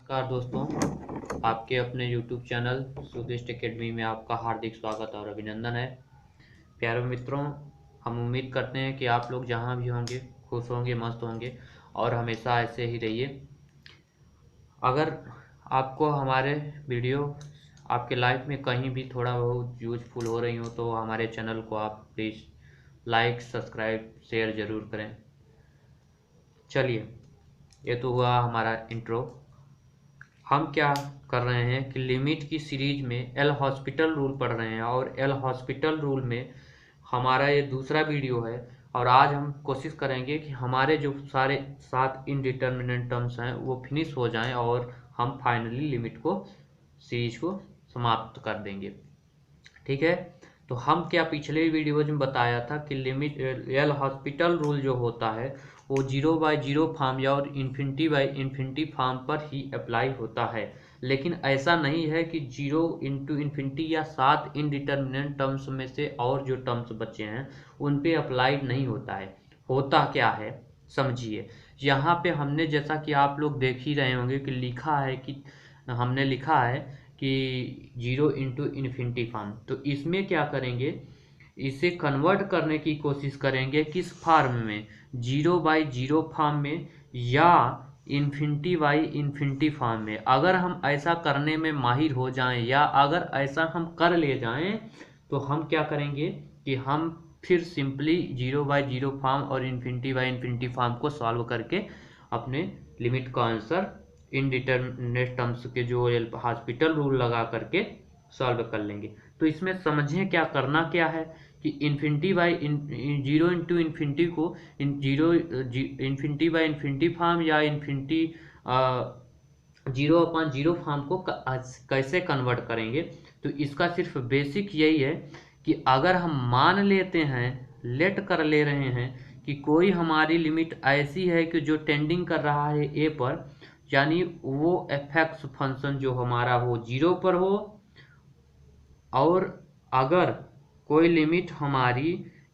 नमस्कार दोस्तों, आपके अपने YouTube चैनल सुदिष्ट एकेडमी में आपका हार्दिक स्वागत और अभिनंदन है। प्यारे मित्रों, हम उम्मीद करते हैं कि आप लोग जहां भी होंगे खुश होंगे, मस्त होंगे और हमेशा ऐसे ही रहिए। अगर आपको हमारे वीडियो आपके लाइफ में कहीं भी थोड़ा बहुत यूजफुल हो रही हो तो हमारे चैनल को आप प्लीज़ लाइक, सब्सक्राइब, शेयर ज़रूर करें। चलिए, ये तो हुआ हमारा इंट्रो। हम क्या कर रहे हैं कि लिमिट की सीरीज में एल हॉस्पिटल रूल पढ़ रहे हैं और एल हॉस्पिटल रूल में हमारा ये दूसरा वीडियो है। और आज हम कोशिश करेंगे कि हमारे जो सारे 7 इनडिटर्मिनेंट टर्म्स हैं वो फिनिश हो जाएं और हम फाइनली लिमिट को सीरीज को समाप्त कर देंगे। ठीक है, तो हम क्या पिछले वीडियो में बताया था कि लिमिट एल हॉस्पिटल रूल जो होता है वो 0/0 फॉर्म या और इन्फिनिटी फॉर्म पर ही अप्लाई होता है। लेकिन ऐसा नहीं है कि 0 इंटू इन्फिनिटी या 7 इनडिटर्मिनेंट टर्म्स में से और जो टर्म्स बचे हैं उन पे अप्लाई नहीं होता है। होता क्या है समझिए। यहाँ पे हमने, जैसा कि आप लोग देख ही रहे होंगे कि लिखा है कि हमने लिखा है कि 0 इंटू इन्फिनिटी फॉर्म। तो इसमें क्या करेंगे, इसे कन्वर्ट करने की कोशिश करेंगे किस फॉर्म में, 0/0 फॉर्म में या इन्फिनिटी फॉर्म में। अगर हम ऐसा करने में माहिर हो जाएं या अगर ऐसा हम कर ले जाएं तो हम क्या करेंगे कि हम फिर सिंपली 0/0 फॉर्म और इन्फिनिटी फॉर्म को सॉल्व करके अपने लिमिट का आंसर इनडिटरमिनेट टर्म्स के जो हॉस्पिटल रूल लगा करके सॉल्व कर लेंगे। तो इसमें समझें क्या करना क्या है कि जीरो इंटू इन्फिनिटी को इन्फिनिटी बाई इन्फिनिटी फॉर्म या इन्फिनिटी 0/0 फॉर्म को कैसे कन्वर्ट करेंगे। तो इसका सिर्फ बेसिक यही है कि अगर हम मान लेते हैं, लेट कर ले रहे हैं कि कोई हमारी लिमिट ऐसी है कि जो टेंडिंग कर रहा है ए पर, यानी वो एफ फंक्शन जो हमारा हो 0 पर हो, और अगर कोई लिमिट हमारी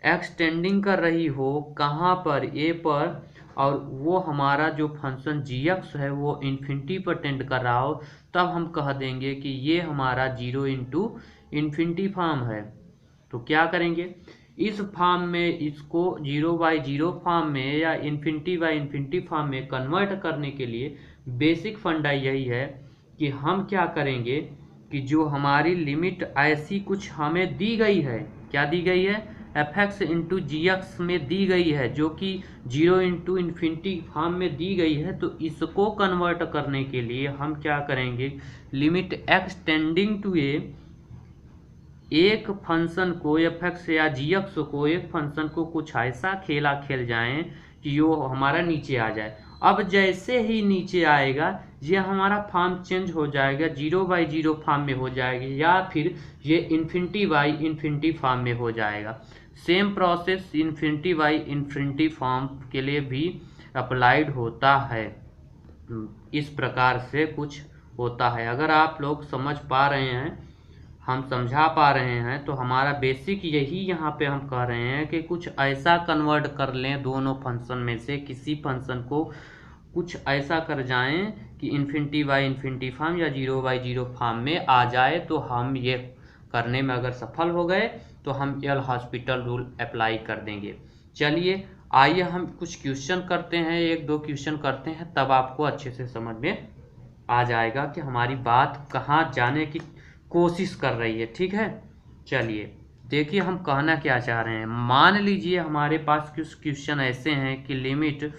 एक्सटेंडिंग कर रही हो कहाँ पर, ए पर, और वो हमारा जो फंक्शन gx है वो इन्फिनिटी पर टेंड कर रहा हो, तब हम कह देंगे कि ये हमारा 0 इंटू इन्फिनिटी फॉर्म है। तो क्या करेंगे, इस फॉर्म में इसको 0/0 फॉर्म में या इन्फिनिटी फॉर्म में कन्वर्ट करने के लिए बेसिक फंडा यही है कि हम क्या करेंगे कि जो हमारी लिमिट ऐसी कुछ हमें दी गई है, क्या दी गई है, एफ इंटू gx में दी गई है, जो कि 0 इंटू इन्फिनिटी फॉर्म में दी गई है। तो इसको कन्वर्ट करने के लिए हम क्या करेंगे, लिमिट एक्सटेंडिंग टू ए, एक फंक्शन को एफ या gx को, एक फंक्शन को कुछ ऐसा खेला खेल जाएं कि वो हमारा नीचे आ जाए। अब जैसे ही नीचे आएगा ये हमारा फॉर्म चेंज हो जाएगा, 0/0 फॉर्म में हो जाएगी या फिर ये इन्फिनिटी फॉर्म में हो जाएगा। सेम प्रोसेस इन्फिनिटी फॉर्म के लिए भी अप्लाइड होता है। इस प्रकार से कुछ होता है। अगर आप लोग समझ पा रहे हैं, हम समझा पा रहे हैं, तो हमारा बेसिक यही यहाँ पे हम कह रहे हैं कि कुछ ऐसा कन्वर्ट कर लें दोनों फंक्शन में से किसी फंक्शन को, कुछ ऐसा कर जाएं कि इन्फिनिटी फॉर्म या 0/0 फॉर्म में आ जाए। तो हम ये करने में अगर सफल हो गए तो हम एल हॉस्पिटल रूल अप्लाई कर देंगे। चलिए आइए हम कुछ क्वेश्चन करते हैं, 1-2 क्वेश्चन करते हैं, तब आपको अच्छे से समझ में आ जाएगा कि हमारी बात कहाँ जाने की कोशिश कर रही है। ठीक है, चलिए देखिए हम कहना क्या चाह रहे हैं। मान लीजिए हमारे पास कुछ क्वेश्चन ऐसे हैं कि limit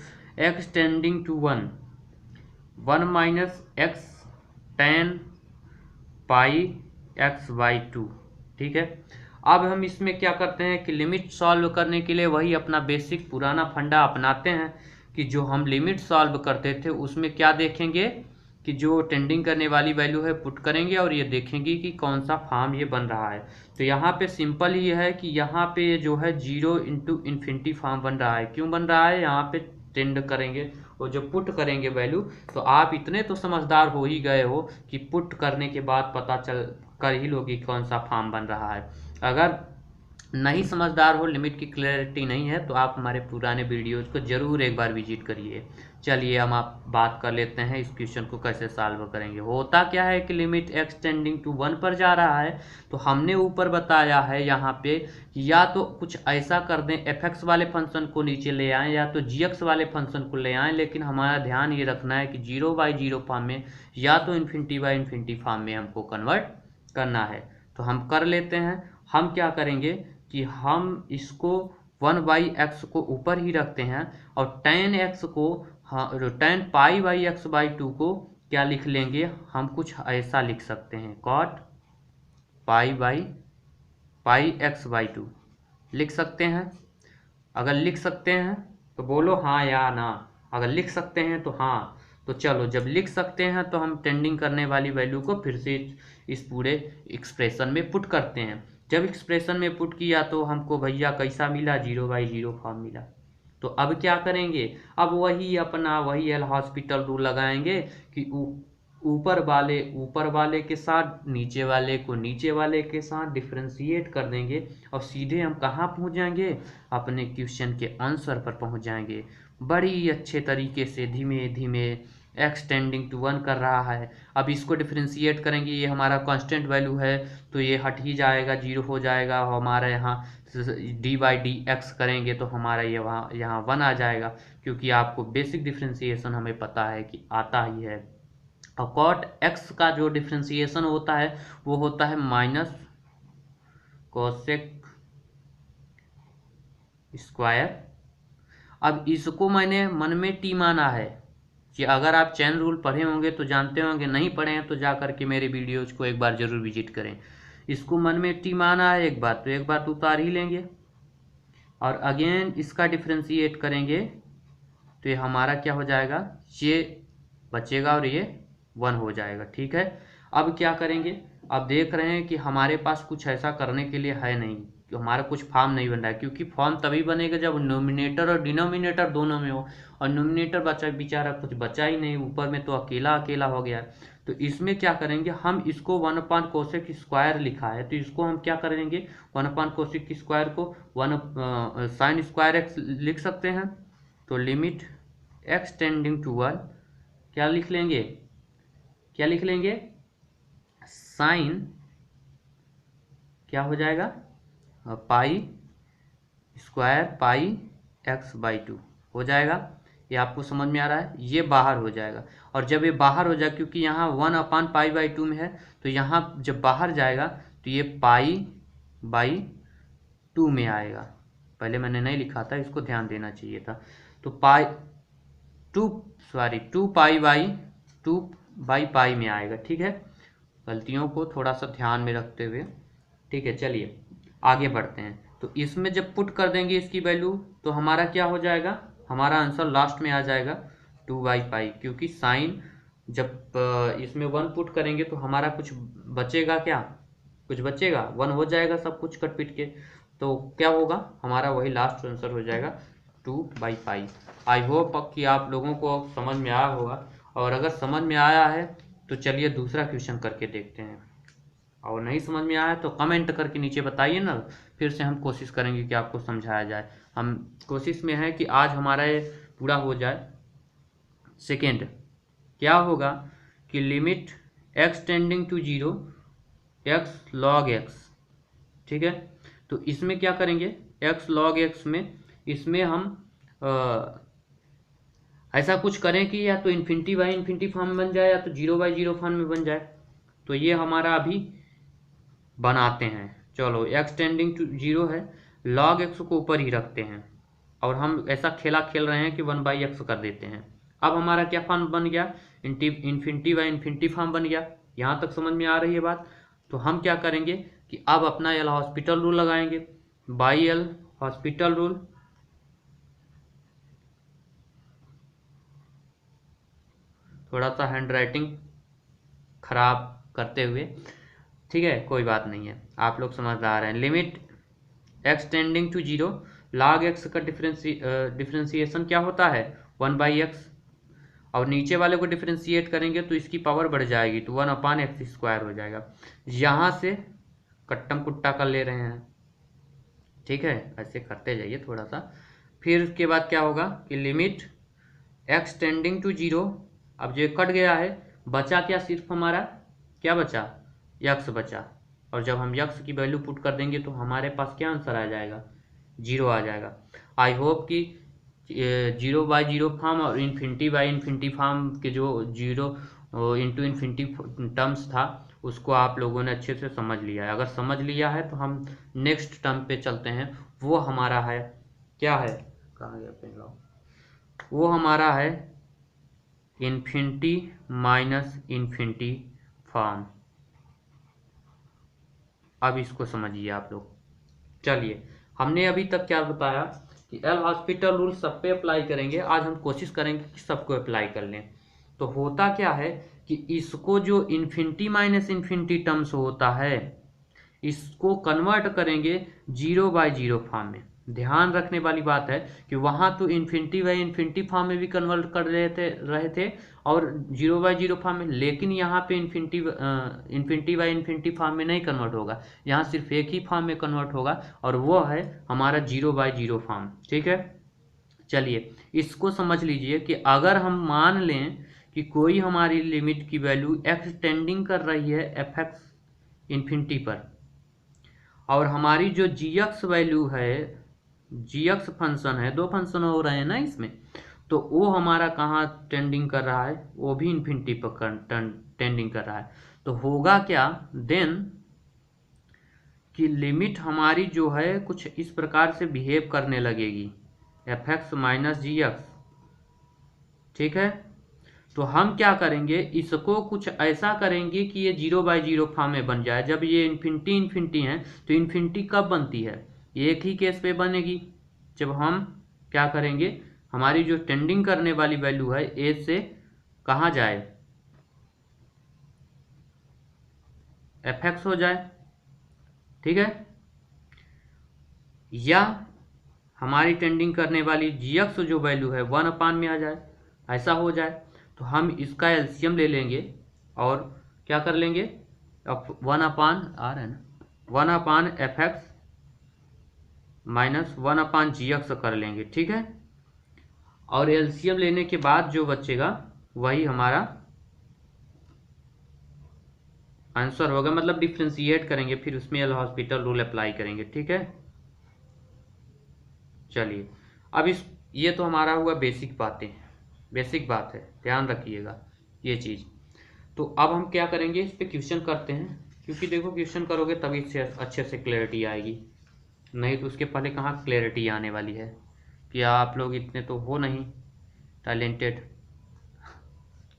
x tending to 1 minus x tan pi x/2। ठीक है, अब हम इसमें क्या करते हैं कि लिमिट सॉल्व करने के लिए वही अपना बेसिक पुराना फंडा अपनाते हैं कि जो हम लिमिट सॉल्व करते थे उसमें क्या देखेंगे कि जो टेंडिंग करने वाली वैल्यू है पुट करेंगे और ये देखेंगे कि कौन सा फॉर्म ये बन रहा है। तो यहाँ पे सिंपल ही है कि यहाँ पे जो है 0 इंटू इन्फिनिटी फॉर्म बन रहा है। क्यों बन रहा है, यहाँ पे टेंड करेंगे और जो पुट करेंगे वैल्यू, तो आप इतने तो समझदार हो ही गए हो कि पुट करने के बाद पता चल कर ही लोगी कौन सा फॉर्म बन रहा है। अगर नहीं समझदार हो, लिमिट की क्लैरिटी नहीं है, तो आप हमारे पुराने वीडियोज़ को ज़रूर एक बार विजिट करिए। चलिए हम आप बात कर लेते हैं इस क्वेश्चन को कैसे सॉल्व करेंगे। होता क्या है कि लिमिट एक्सटेंडिंग टू 1 पर जा रहा है, तो हमने ऊपर बताया है यहाँ पे या तो कुछ ऐसा कर दें एफ वाले फंक्शन को नीचे ले आएँ या तो जी वाले फंक्शन को ले आएँ, लेकिन हमारा ध्यान ये रखना है कि 0/0 फॉर्म में या तो इन्फिनिटी फॉर्म में हमको कन्वर्ट करना है। तो हम कर लेते हैं। हम क्या करेंगे कि हम इसको 1/x को ऊपर ही रखते हैं और tan x को tan π/x/2 को क्या लिख लेंगे, हम कुछ ऐसा लिख सकते हैं cot π/x/2 लिख सकते हैं। अगर लिख सकते हैं तो बोलो हाँ या ना। अगर लिख सकते हैं तो हाँ। तो चलो, जब लिख सकते हैं तो हम टेंडिंग करने वाली वैल्यू को फिर से इस पूरे एक्सप्रेशन में पुट करते हैं। जब एक्सप्रेशन में पुट किया तो हमको भैया कैसा मिला, 0/0 फॉर्म मिला। तो अब क्या करेंगे, अब वही एल हॉस्पिटल रूल लगाएंगे कि ऊपर वाले के साथ नीचे वाले के साथ डिफ्रेंशिएट कर देंगे और सीधे हम कहाँ पहुँच जाएंगे, अपने क्वेश्चन के आंसर पर पहुँच जाएंगे। बड़ी अच्छे तरीके से धीमे धीमे x टेंडिंग टू 1 कर रहा है। अब इसको डिफ्रेंशिएट करेंगे, ये हमारा कांस्टेंट वैल्यू है तो ये हट ही जाएगा, 0 हो जाएगा। हमारा यहाँ d/dx करेंगे तो हमारा ये यहाँ 1 आ जाएगा, क्योंकि आपको बेसिक डिफ्रेंशिएशन हमें पता है कि आता ही है। और cot x का जो डिफ्रेंशिएशन होता है वो होता है माइनस कोसेक स्क्वायर। अब इसको मैंने मन में टी माना है कि अगर आप चैन रूल पढ़े होंगे तो जानते होंगे, नहीं पढ़े हैं तो जा करके मेरे वीडियोज को एक बार जरूर विजिट करें। इसको मन में टी माना है एक बार, तो एक बार तो उतार ही लेंगे और अगेन इसका डिफ्रेंशिएट करेंगे तो ये हमारा क्या हो जाएगा, ये बचेगा और ये 1 हो जाएगा। ठीक है, अब क्या करेंगे, अब देख रहे हैं कि हमारे पास कुछ ऐसा करने के लिए है नहीं, कि हमारा कुछ फॉर्म नहीं बन रहा है, क्योंकि फॉर्म तभी बनेगा जब नोमिनेटर और डिनोमिनेटर दोनों में हो, और नोमिनेटर बचा बेचारा कुछ बचा ही नहीं, ऊपर में तो अकेला अकेला हो गया। तो इसमें क्या करेंगे, हम इसको 1 कोसेक स्क्वायर लिखा है तो इसको हम क्या करेंगे, 1 कोसेक स्क्वायर को 1 साइन स्क्वायर एक्स लिख सकते हैं। तो लिमिट x टेंडिंग टू 1 क्या लिख लेंगे, साइन क्या हो जाएगा, पाई स्क्वायर π/x/2 हो जाएगा। ये आपको समझ में आ रहा है, ये बाहर हो जाएगा। और जब ये बाहर हो जाए, क्योंकि यहाँ 1/π/2 में है तो यहाँ जब बाहर जाएगा तो ये π/2 में आएगा। पहले मैंने नहीं लिखा था, इसको ध्यान देना चाहिए था। तो 2π/2 में आएगा। ठीक है, गलतियों को थोड़ा सा ध्यान में रखते हुए। ठीक है, चलिए आगे बढ़ते हैं। तो इसमें जब पुट कर देंगे इसकी वैल्यू तो हमारा क्या हो जाएगा, हमारा आंसर लास्ट में आ जाएगा 2/π, क्योंकि साइन जब इसमें 1 पुट करेंगे तो हमारा कुछ बचेगा, क्या कुछ बचेगा, 1 हो जाएगा सब कुछ कट पिट के। तो क्या होगा, हमारा वही लास्ट आंसर हो जाएगा 2/π। आई होप कि आप लोगों को समझ में आया होगा, और अगर समझ में आया है तो चलिए दूसरा क्वेश्चन करके देखते हैं, और नहीं समझ में आया तो कमेंट करके नीचे बताइए ना, फिर से हम कोशिश करेंगे कि आपको समझाया जाए। हम कोशिश में है कि आज हमारा ये पूरा हो जाए। सेकेंड क्या होगा कि limit x tending to 0 x log x। ठीक है, तो इसमें क्या करेंगे, x log x में इसमें हम ऐसा कुछ करें कि या तो इन्फिनिटी फॉर्म बन जाए या तो 0/0 फॉर्म में बन जाए। तो ये हमारा अभी बनाते हैं। चलो, x टेंडिंग टू 0 है, log x को ऊपर ही रखते हैं और हम ऐसा खेला खेल रहे हैं कि 1/x कर देते हैं। अब हमारा क्या फॉर्म बन गया, इन्फिनिटी फॉर्म बन गया। यहाँ तक समझ में आ रही है बात। तो हम क्या करेंगे कि अब अपना एल हॉस्पिटल रूल लगाएंगे, बाई एल हॉस्पिटल रूल। थोड़ा सा हैंड राइटिंग खराब करते हुए, ठीक है, कोई बात नहीं है, आप लोग समझदार हैं। Limit x tending to 0 log x का डिफ्रेंशिएशन क्या होता है, 1/x, और नीचे वाले को डिफ्रेंशिएट करेंगे तो इसकी पावर बढ़ जाएगी तो 1/x² हो जाएगा। यहाँ से कट्टम कुट्टा कर ले रहे हैं, ठीक है, ऐसे करते जाइए थोड़ा सा। फिर उसके बाद क्या होगा कि limit x tending to zero, अब जो कट गया है बचा क्या, सिर्फ हमारा क्या बचा, यक्स बचा। और जब हम यक्स की वैल्यू पुट कर देंगे तो हमारे पास क्या आंसर आ जाएगा, जीरो आ जाएगा। आई होप कि जीरो बाई जीरो फॉर्म और इन्फिनिटी बाई इन्फिनिटी फॉर्म के जो जीरो इंटू इन्फिनिटी टर्म्स था उसको आप लोगों ने अच्छे से समझ लिया है। अगर समझ लिया है तो हम नेक्स्ट टर्म पे चलते हैं। वो हमारा है, क्या है, कहाँ गया पेन लाओ, वो हमारा है इन्फिनिटी माइनस इन्फिनिटी फॉर्म। अब इसको समझिए आप लोग। चलिए, हमने अभी तक क्या बताया कि एल हॉस्पिटल रूल सब पे अप्लाई करेंगे। आज हम कोशिश करेंगे कि सबको अप्लाई कर लें। तो होता क्या है कि इसको जो इन्फिनिटी माइनस इन्फिनिटी टर्म्स होता है इसको कन्वर्ट करेंगे जीरो बाय जीरो फॉर्म में। ध्यान रखने वाली बात है कि वहां तो इन्फिनिटी बाय इन्फिनिटी फॉर्म में भी कन्वर्ट कर रहे थे और जीरो बाय जीरो फॉर्म में, लेकिन यहाँ पे इन्फिनिटी बाय इन्फिनिटी फॉर्म में नहीं कन्वर्ट होगा। यहाँ सिर्फ एक ही फॉर्म में कन्वर्ट होगा और वो है हमारा जीरो बाय जीरो फॉर्म। ठीक है, चलिए इसको समझ लीजिए कि अगर हम मान लें कि कोई हमारी लिमिट की वैल्यू एक्स टेंडिंग कर रही है एफ एक्स इन्फिनिटी पर, और हमारी जो जी एक्स वैल्यू है, जी एक्स फंक्शन है, दो फंक्शन हो रहे हैं ना इसमें, तो वो हमारा कहाँ टेंडिंग कर रहा है, वो भी इन्फिनिटी पर टेंडिंग कर रहा है। तो होगा क्या देन कि लिमिट हमारी जो है कुछ इस प्रकार से बिहेव करने लगेगी, एफ एक्स माइनस जी एक्स। ठीक है, तो हम क्या करेंगे, इसको कुछ ऐसा करेंगे कि ये जीरो बाई जीरो फॉर्म में बन जाए। जब ये इन्फिनिटी इन्फिनिटी है तो इन्फिनिटी कब बनती है, एक ही केस पे बनेगी, जब हम क्या करेंगे, हमारी जो टेंडिंग करने वाली वैल्यू है ए से कहाँ जाए, एफ एक्स हो जाए। ठीक है, या हमारी टेंडिंग करने वाली जी एक्स जो वैल्यू है वन अपान में आ जाए, ऐसा हो जाए। तो हम इसका एलसीएम ले लेंगे और क्या कर लेंगे, अब वन अपान आ रहा है ना, one upon F X minus one upon G X कर लेंगे। ठीक है, और एलसीएम लेने के बाद जो बचेगा वही हमारा आंसर होगा, मतलब डिफ्रेंशिएट करेंगे फिर उसमें एल हॉस्पिटल रूल अप्लाई करेंगे। ठीक है, चलिए अब इस ये तो हमारा हुआ बेसिक बातें, बेसिक बात है, ध्यान रखिएगा ये चीज़। तो अब हम क्या करेंगे, इस पे क्वेश्चन करते हैं, क्योंकि देखो क्वेश्चन करोगे तभी इससे अच्छे से क्लैरिटी आएगी, नहीं तो उसके पहले कहाँ क्लैरिटी आने वाली है कि आप लोग इतने तो हो नहीं टैलेंटेड।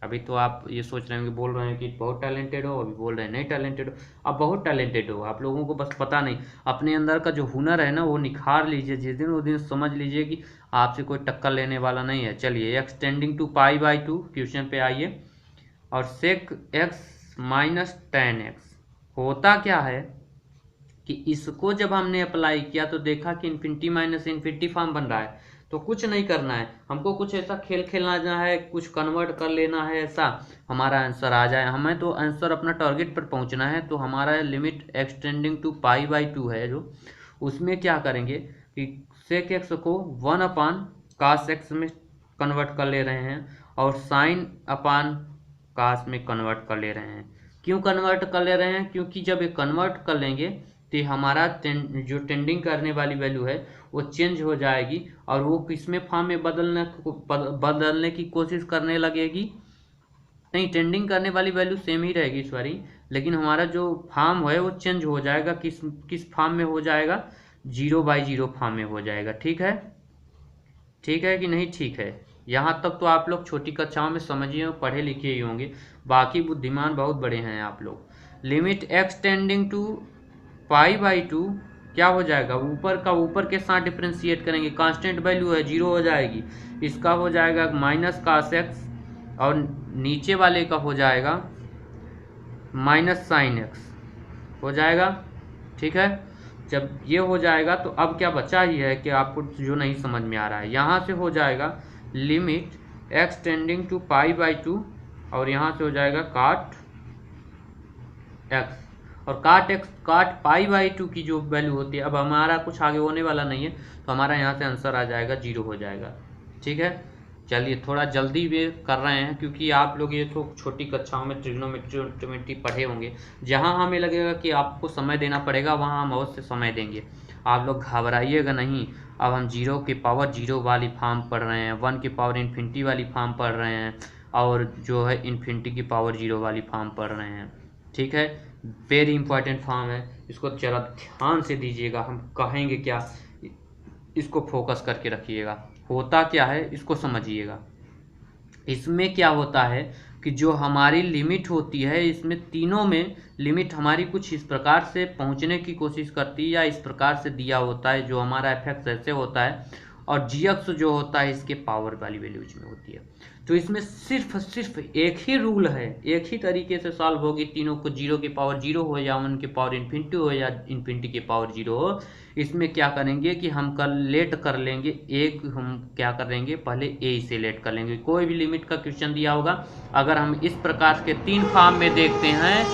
अभी तो आप ये सोच रहे होंगे, बोल रहे हैं कि बहुत टैलेंटेड हो, अभी बोल रहे हैं नहीं टैलेंटेड हो। अब बहुत टैलेंटेड हो आप लोगों को, बस पता नहीं अपने अंदर का जो हुनर है ना वो निखार लीजिए। जिस दिन वो दिन समझ लीजिए कि आपसे कोई टक्कर लेने वाला नहीं है। चलिए x tending to pi by two question पे आइए। और sec x minus tan x, होता क्या है कि इसको जब हमने अप्लाई किया तो देखा कि इन्फिनिटी माइनस इन्फिनिटी फॉर्म बन रहा है। तो कुछ नहीं करना है हमको, कुछ ऐसा खेल खेलना है, कुछ कन्वर्ट कर लेना है, ऐसा हमारा आंसर आ जाए। हमें तो आंसर अपना टारगेट पर पहुंचना है। तो हमारा limit x tending to pi by two है जो, उसमें क्या करेंगे कि सेक एक्स को वन अपान कास एक्स में कन्वर्ट कर ले रहे हैं और साइन अपान कास में कन्वर्ट कर ले रहे हैं। क्यों कन्वर्ट कर ले रहे हैं, क्योंकि जब ये कन्वर्ट कर लेंगे तो हमारा जो टेंडिंग करने वाली वैल्यू है वो चेंज हो जाएगी और वो किसमें फॉर्म में बदलने की कोशिश करने लगेगी। नहीं, टेंडिंग करने वाली वैल्यू सेम ही रहेगी सॉरी, लेकिन हमारा जो फॉर्म है वो चेंज हो जाएगा। किस फॉर्म में हो जाएगा, जीरो बाई जीरो फॉर्म में हो जाएगा। ठीक है, ठीक है कि नहीं, ठीक है। यहाँ तक तो आप लोग छोटी कक्षाओं में समझिए, पढ़े लिखे ही होंगे, बाकी बुद्धिमान बहुत बड़े हैं आप लोग। Limit x tending to pi by two क्या हो जाएगा, ऊपर का ऊपर के साथ डिफ्रेंशिएट करेंगे, कांस्टेंट वैल्यू है जीरो हो जाएगी, इसका हो जाएगा माइनस कास एक्स और नीचे वाले का हो जाएगा माइनस साइन एक्स हो जाएगा। ठीक है, जब ये हो जाएगा तो अब क्या बचा ही है कि आपको जो नहीं समझ में आ रहा है, यहाँ से हो जाएगा limit x tending to pi by two और यहाँ से हो जाएगा काट एक्स और काट पाई/2 की जो वैल्यू होती है, अब हमारा कुछ आगे होने वाला नहीं है, तो हमारा यहाँ से आंसर आ जाएगा 0 हो जाएगा। ठीक है, चलिए थोड़ा जल्दी भी कर रहे हैं क्योंकि आप लोग ये तो छोटी कक्षाओं में ट्रिग्नोमेट्री पढ़े होंगे। जहाँ हमें लगेगा कि आपको समय देना पड़ेगा वहाँ हम अवश्य समय देंगे, आप लोग घबराइएगा नहीं। अब हम 0 की पावर 0 वाली फॉर्म पढ़ रहे हैं, 1 की पावर इन्फिनिटी वाली फॉर्म पढ़ रहे हैं, और जो है इन्फिनिटी की पावर 0 वाली फॉर्म पढ़ रहे हैं। ठीक है, वेरी इंपॉर्टेंट फॉर्म है, इसको जरा ध्यान से दीजिएगा, हम कहेंगे क्या इसको फोकस करके रखिएगा। होता क्या है इसको समझिएगा। इसमें क्या होता है कि जो हमारी लिमिट होती है, इसमें तीनों में लिमिट हमारी कुछ इस प्रकार से पहुंचने की कोशिश करती है, या इस प्रकार से दिया होता है, जो हमारा एफ ऐसे होता है, और जी एक्स जो होता है इसके पावर वाली वैल्यूज में होती है। तो इसमें सिर्फ एक ही रूल है, एक ही तरीके से सॉल्व होगी, तीनों को 0 की पावर 0 हो या 1 की पावर इन्फिनिटी हो या इन्फिनिटी की पावर 0 हो। इसमें क्या करेंगे कि हम लेट कर लेंगे, एक हम क्या करेंगे पहले ए से लेट कर लेंगे। कोई भी लिमिट का क्वेश्चन दिया होगा, अगर हम इस प्रकार के 3 फॉर्म में देखते हैं,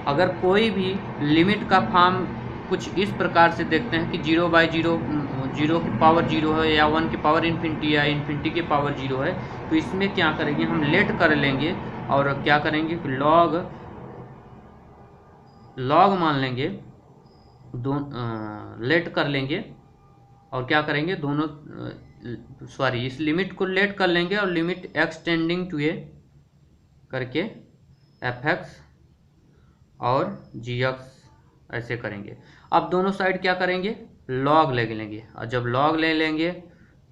अगर कोई भी लिमिट का फॉर्म कुछ इस प्रकार से देखते हैं कि 0/0 0 की पावर 0 है, या 1 की पावर इन्फिनिटी, या इन्फिनिटी की पावर 0 है, तो इसमें क्या करेंगे हम लेट कर लेंगे, और क्या करेंगे कि लॉग मान लेंगे, लेट कर लेंगे, और क्या करेंगे दोनों इस लिमिट को लेट कर लेंगे, और लिमिट एक्सटेंडिंग टू ए करके fx और gx ऐसे करेंगे। अब दोनों साइड क्या करेंगे लॉग ले लेंगे, और जब लॉग ले लेंगे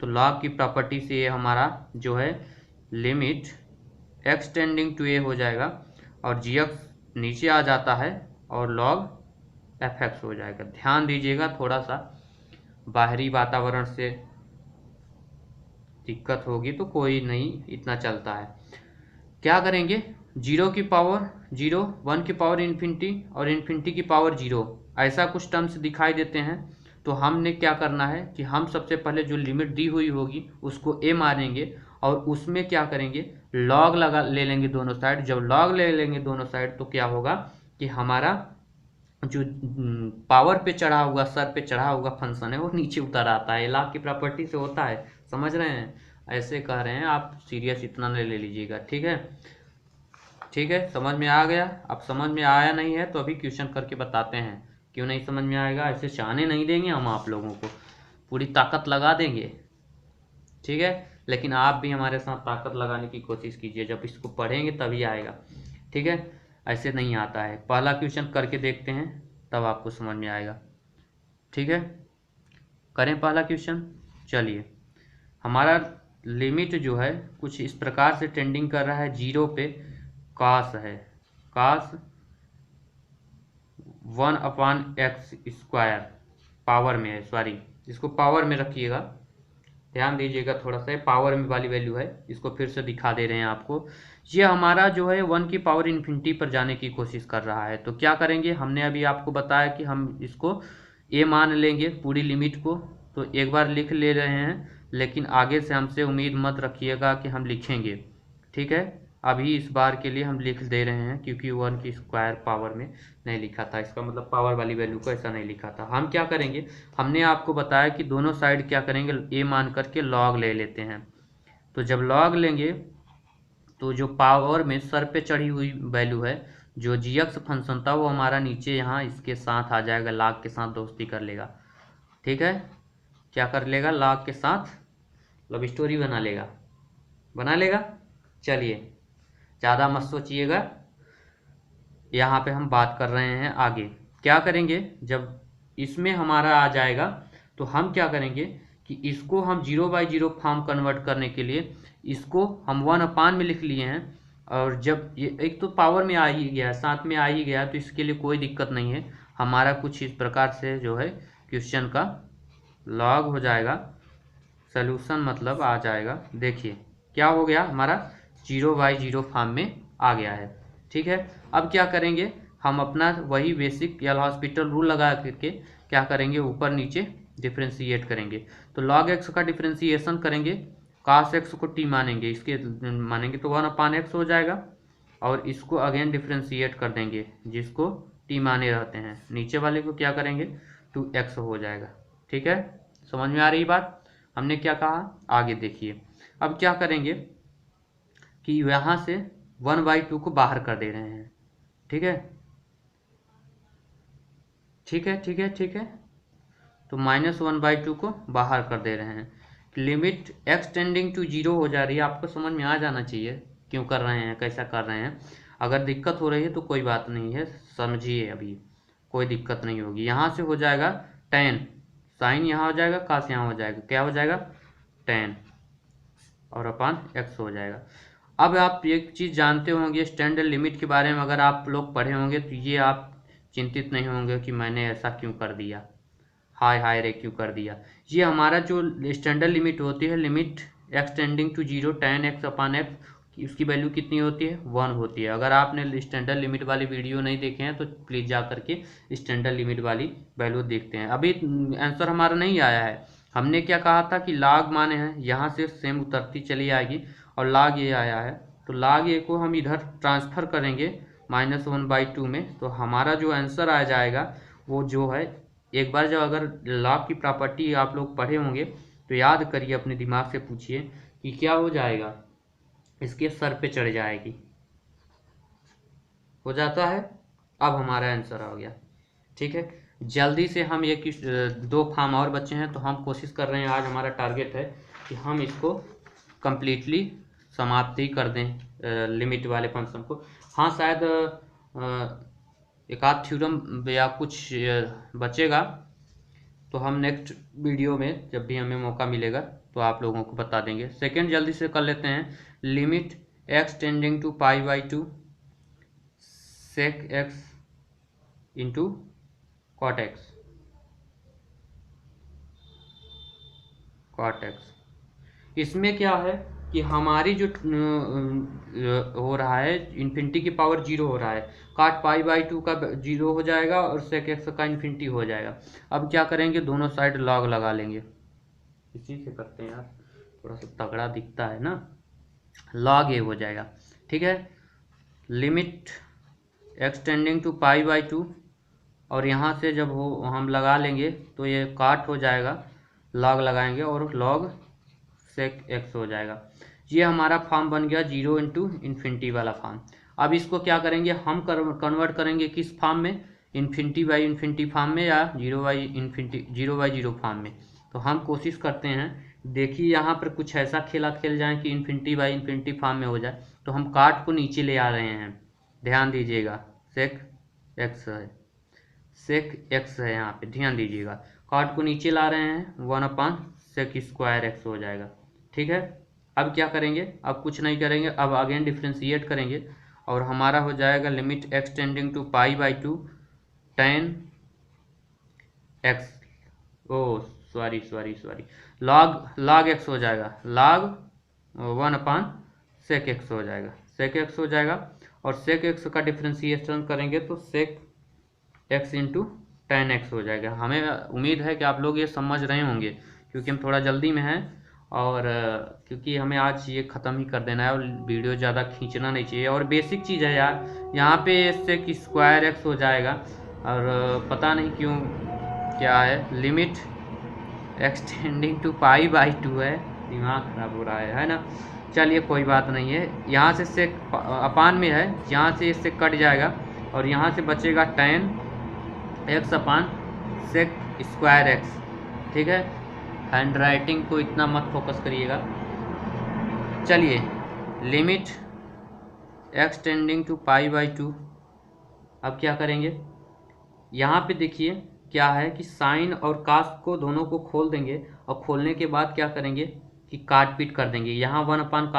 तो लॉग की प्रॉपर्टी से ये हमारा जो है लिमिट एक्सटेंडिंग टू ए हो जाएगा, और gx नीचे आ जाता है, और लॉग fx हो जाएगा। ध्यान दीजिएगा, थोड़ा सा बाहरी वातावरण से दिक्कत होगी तो कोई नहीं, इतना चलता है। क्या करेंगे 0 की पावर 0, 1 की पावर इन्फिनिटी, और इन्फिनिटी की पावर 0, ऐसा कुछ टर्म्स दिखाई देते हैं। तो हमने क्या करना है कि हम सबसे पहले जो लिमिट दी हुई होगी उसको a मानेंगे, और उसमें क्या करेंगे लॉग ले लेंगे दोनों साइड। जब लॉग ले लेंगे दोनों साइड तो क्या होगा कि हमारा जो पावर पे चढ़ा हुआ, सर पे चढ़ा हुआ फंक्शन है वो नीचे उतर आता है। लॉग की प्रॉपर्टी से होता है, समझ रहे हैं, ऐसे कह रहे हैं, आप सीरियस इतना नहीं ले लीजिएगा। ठीक है, ठीक है, समझ में आ गया। अब समझ में आया नहीं है तो अभी क्वेश्चन करके बताते हैं, क्यों नहीं समझ में आएगा। ऐसे चाहने नहीं देंगे हम, आप लोगों को पूरी ताकत लगा देंगे। ठीक है, लेकिन आप भी हमारे साथ ताकत लगाने की कोशिश कीजिए, जब इसको पढ़ेंगे तभी आएगा। ठीक है, ऐसे नहीं आता है। पहला क्वेश्चन करके देखते हैं तब आपको समझ में आएगा। ठीक है, करें पहला क्वेश्चन। चलिए, हमारा लिमिट जो है कुछ इस प्रकार से टेंडिंग कर रहा है 0 पे, cos है, cos 1/x² पावर में है, सॉरी इसको पावर में रखिएगा, ध्यान दीजिएगा थोड़ा सा, पावर में वाली वैल्यू है, इसको फिर से दिखा दे रहे हैं आपको। ये हमारा जो है 1 की पावर इन्फिनिटी पर जाने की कोशिश कर रहा है। तो क्या करेंगे, हमने अभी आपको बताया कि हम इसको a मान लेंगे पूरी लिमिट को, तो एक बार लिख ले रहे हैं, लेकिन आगे से हमसे उम्मीद मत रखिएगा कि हम लिखेंगे। ठीक है, अभी इस बार के लिए हम लिख दे रहे हैं, क्योंकि 1 की स्क्वायर पावर में नहीं लिखा था, इसका मतलब पावर वाली वैल्यू को ऐसा नहीं लिखा था। हम क्या करेंगे, हमने आपको बताया कि दोनों साइड क्या करेंगे a मान करके लॉग ले लेते हैं। तो जब लॉग लेंगे तो जो पावर में सर पे चढ़ी हुई वैल्यू है, जो gx फंक्शन था, वो हमारा नीचे यहाँ इसके साथ आ जाएगा, लॉग के साथ दोस्ती कर लेगा। ठीक है, क्या कर लेगा लॉग के साथ लव स्टोरी बना लेगा। चलिए, ज़्यादा मत सोचिएगा, यहाँ पे हम बात कर रहे हैं आगे। क्या करेंगे, जब इसमें हमारा आ जाएगा तो हम क्या करेंगे कि इसको हम 0/0 फॉर्म कन्वर्ट करने के लिए इसको हम 1/, में लिख लिए हैं, और जब ये एक तो पावर में आ ही गया, साथ में आ ही गया, तो इसके लिए कोई दिक्कत नहीं है। हमारा कुछ इस प्रकार से जो है क्वेश्चन का लॉग हो जाएगा, सॉल्यूशन मतलब आ जाएगा। देखिए क्या हो गया, हमारा 0/0 फॉर्म में आ गया है। ठीक है, अब क्या करेंगे, हम अपना वही बेसिक एल हॉस्पिटल रूल लगा करके क्या करेंगे, ऊपर नीचे डिफ्रेंशिएट करेंगे। तो log x का डिफ्रेंशिएशन करेंगे cos x को t मानेंगे, इसके मानेंगे तो 1/x हो जाएगा, और इसको अगेन डिफ्रेंशिएट कर देंगे जिसको t माने रहते हैं, नीचे वाले को क्या करेंगे 2x हो जाएगा। ठीक है, समझ में आ रही बात। हमने क्या कहा, आगे देखिए। अब क्या करेंगे कि यहाँ से 1/2 को बाहर कर दे रहे हैं। ठीक है, ठीक है, ठीक है, ठीक है, तो -1/2 को बाहर कर दे रहे हैं। लिमिट x टेंडिंग टू 0 हो जा रही है, आपको समझ में आ जाना चाहिए क्यों कर रहे हैं, कैसा कर रहे हैं। अगर दिक्कत हो रही है तो कोई बात नहीं है, समझिए, अभी कोई दिक्कत नहीं होगी। यहाँ से हो जाएगा tan, साइन यहाँ हो जाएगा, cos यहाँ हो जाएगा, क्या हो जाएगा tan, और अपान x हो जाएगा। अब आप एक चीज़ जानते होंगे स्टैंडर्ड लिमिट के बारे में, अगर आप लोग पढ़े होंगे तो ये आप चिंतित नहीं होंगे कि मैंने ऐसा क्यों कर दिया, हाय हाय रे क्यों कर दिया। ये हमारा जो स्टैंडर्ड लिमिट होती है, limit x tending to 0 tan x upon x, उसकी वैल्यू कितनी होती है 1 होती है। अगर आपने स्टैंडर्ड लिमिट वाली वीडियो नहीं देखे हैं तो प्लीज़ जा करके स्टैंडर्ड लिमिट वाली वैल्यू देखते हैं। अभी आंसर हमारा नहीं आया है, हमने क्या कहा था कि log माने हैं, यहाँ से सेम उतरती चली आएगी, और log ये आया है तो log ये को हम इधर ट्रांसफ़र करेंगे -1/2 में, तो हमारा जो आंसर आ जाएगा वो जो है, एक बार जब अगर लॉग की प्रॉपर्टी आप लोग पढ़े होंगे तो याद करिए, अपने दिमाग से पूछिए कि क्या हो जाएगा, इसके सर पे चढ़ जाएगी, हो जाता है। अब हमारा आंसर आ गया। ठीक है, जल्दी से हम एक 2 फॉर्म और बचे हैं, तो हम कोशिश कर रहे हैं, आज हमारा टारगेट है कि हम इसको कम्प्लीटली समाप्ति कर दें लिमिट वाले फंक्शन को। हाँ, शायद एक आध थ्योरम या कुछ बचेगा, तो हम नेक्स्ट वीडियो में जब भी हमें मौका मिलेगा तो आप लोगों को बता देंगे। सेकंड जल्दी से कर लेते हैं, limit x tending to π/2 sec x into cot x, इसमें क्या है कि हमारी जो हो रहा है इन्फिनिटी की पावर 0 हो रहा है, cot π/2 का 0 हो जाएगा और sec x का इन्फिनिटी हो जाएगा। अब क्या करेंगे, दोनों साइड log लगा लेंगे, इसी से करते हैं यार, थोड़ा सा तगड़ा दिखता है ना, log a हो जाएगा। ठीक है, लिमिट x टेंडिंग टू π/2, और यहाँ से जब हो हम लगा लेंगे तो ये काट हो जाएगा, log लगाएंगे और log sec x हो जाएगा। ये हमारा फॉर्म बन गया 0 इंटू इन्फिनिटी वाला फॉर्म। अब इसको क्या करेंगे, हम कन्वर्ट करेंगे किस फॉर्म में, इन्फिनिटी बाई इन्फिनिटी फॉर्म में या 0/0 फॉर्म में। तो हम कोशिश करते हैं, देखिए यहाँ पर कुछ ऐसा खेला खेल जाए कि इन्फिनिटी बाई इन्फिनिटी फॉर्म में हो जाए, तो हम काट को नीचे ले आ रहे हैं, ध्यान दीजिएगा, sec x है, sec x है, यहाँ पे ध्यान दीजिएगा, काट को नीचे ला रहे हैं, 1/sec² x हो जाएगा। ठीक है, अब क्या करेंगे, अब कुछ नहीं करेंगे, अब अगेन डिफ्रेंशिएट करेंगे और हमारा हो जाएगा limit x tending to π/2 tan x, oh sorry log x हो जाएगा, log 1/sec x हो जाएगा, sec x हो जाएगा, और sec x का डिफ्रेंशिएशन करेंगे तो sec x into tan x हो जाएगा। हमें उम्मीद है कि आप लोग ये समझ रहे होंगे, क्योंकि हम थोड़ा जल्दी में हैं, और क्योंकि हमें आज ये ख़त्म ही कर देना है और वीडियो ज़्यादा खींचना नहीं चाहिए, और बेसिक चीज़ है यार, यहाँ पे sec square x हो जाएगा, और पता नहीं क्यों क्या है, लिमिट x टेंडिंग टू π/2 है, दिमाग खराब हो रहा है ना। चलिए कोई बात नहीं है, यहाँ से sec अपान में है, यहाँ से इससे कट जाएगा और यहाँ से बचेगा tan x अपान sec² x। ठीक है, हैंड राइटिंग को इतना मत फोकस करिएगा। चलिए, लिमिट x टेंडिंग टू π/2, अब क्या करेंगे, यहाँ पे देखिए क्या है कि साइन और कास को दोनों को खोल देंगे, और खोलने के बाद क्या करेंगे कि काट पीट कर देंगे, यहाँ 1/cos